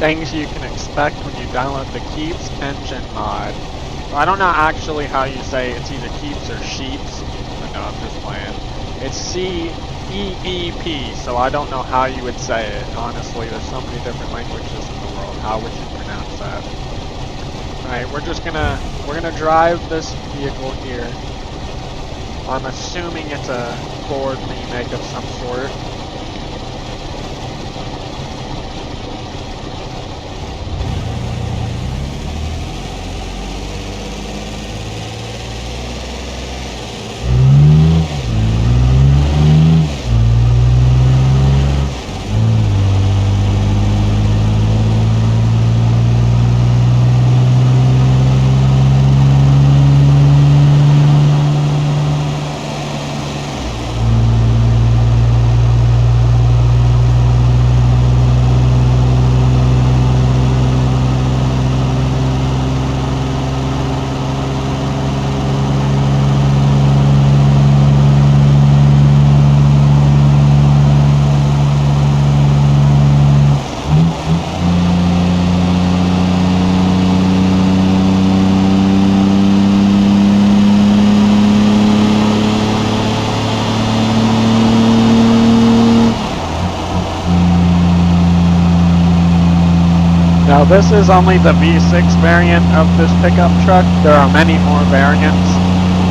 things you can expect when you download the CEEPS Engine mod. So I don't know actually how you say it's either CEEPS or Sheeps, but no, I'm just playing. It's CEEP, so I don't know how you would say it. Honestly, there's so many different languages in the world. How would you pronounce that? Alright, we're gonna drive this vehicle here. I'm assuming it's a Ford remake of some sort. Now this is only the V6 variant of this pickup truck. There are many more variants.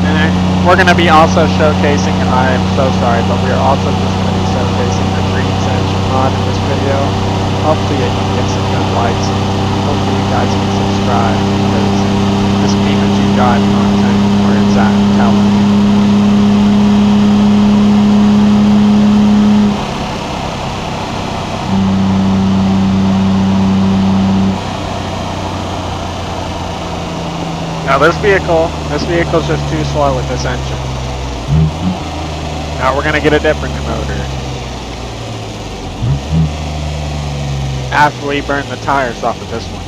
And we're going to be also showcasing, I'm so sorry, but we're also just going to be showcasing the CEEPS Engine mod in this video. Hopefully you can get some good likes. Hopefully you guys can subscribe because this BeamNG Drive content where it's at, I'm telling you. Now this vehicle's just too slow with this engine. Now we're gonna get a different motor. After we burn the tires off of this one.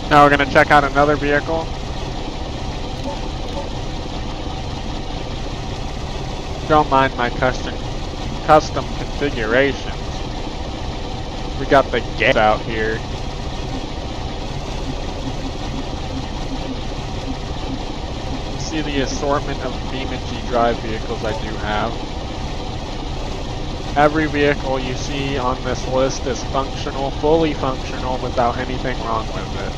Now we're going to check out another vehicle. Don't mind my custom configurations. We got the gates out here. You see the assortment of BeamNG Drive vehicles I do have. Every vehicle you see on this list is functional, fully functional, without anything wrong with it.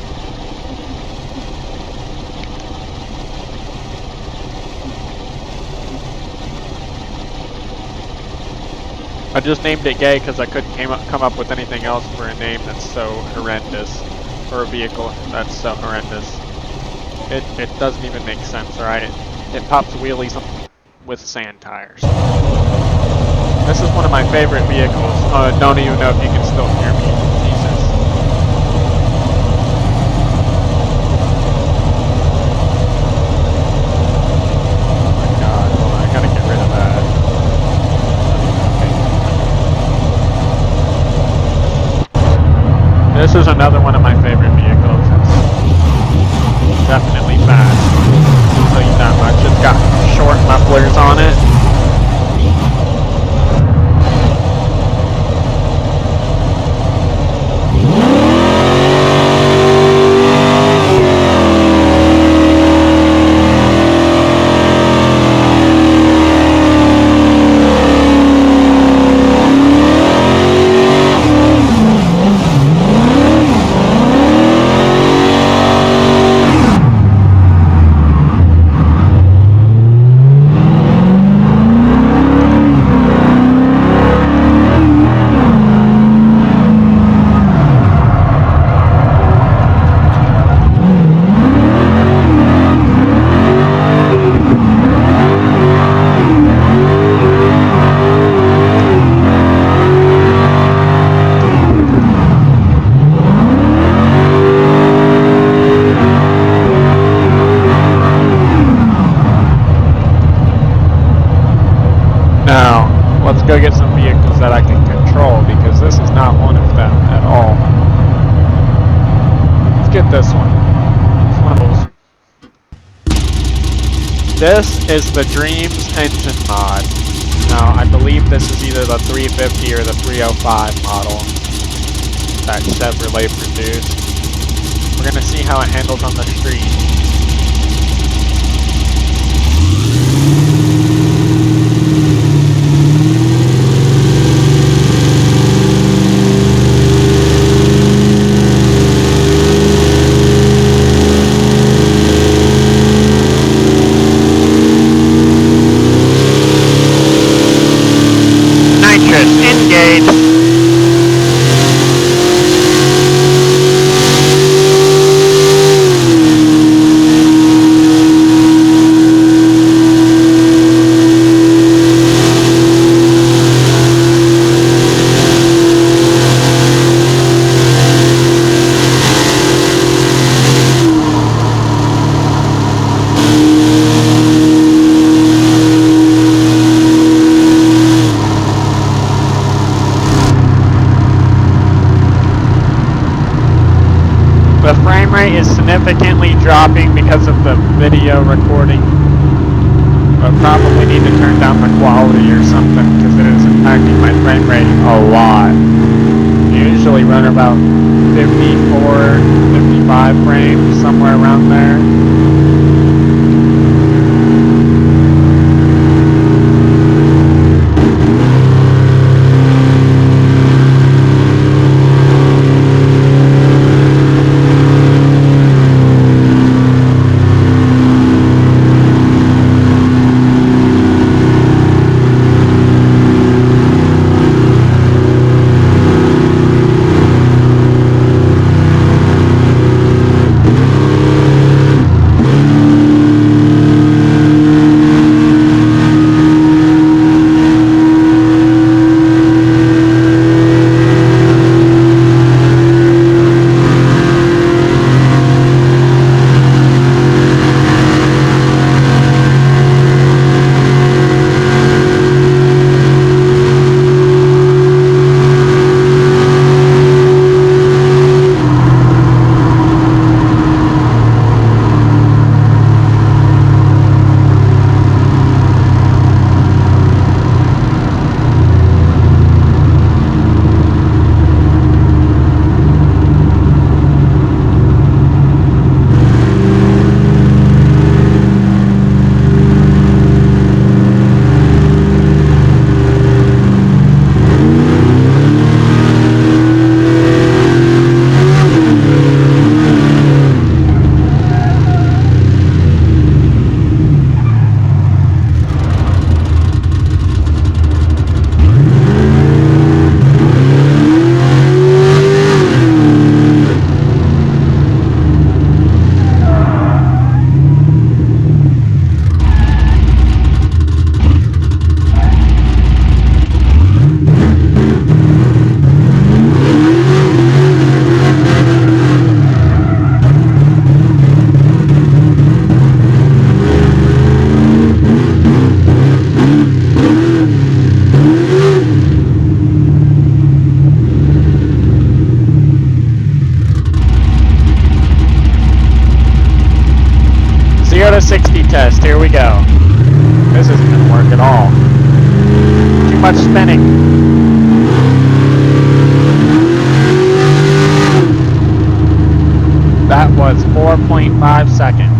I just named it gay because I couldn't come up with anything else for a name that's so horrendous, or a vehicle that's so horrendous. It doesn't even make sense, right? It pops wheelies with sand tires. This is one of my favorite vehicles. Don't even know if you can still hear me. Jesus. Oh my god, hold on, I gotta get rid of that. This is another one of my favorite vehicles. It's definitely fast. I'll tell you that much. It's got short mufflers on it. about this one? It's one of those. This is the Dreams Engine mod. Now, I believe this is either the 350 or the 305 model that Chevrolet produced. We're gonna see how it handles on the street. Engage. The frame rate is significantly dropping because of the video recording. But probably need to turn down the quality or something because it is impacting my frame rate a lot. I usually run about 54, 55 frames, somewhere around there. to 60 test, here we go. This isn't going to work at all. Too much spinning. That was 4.5 seconds.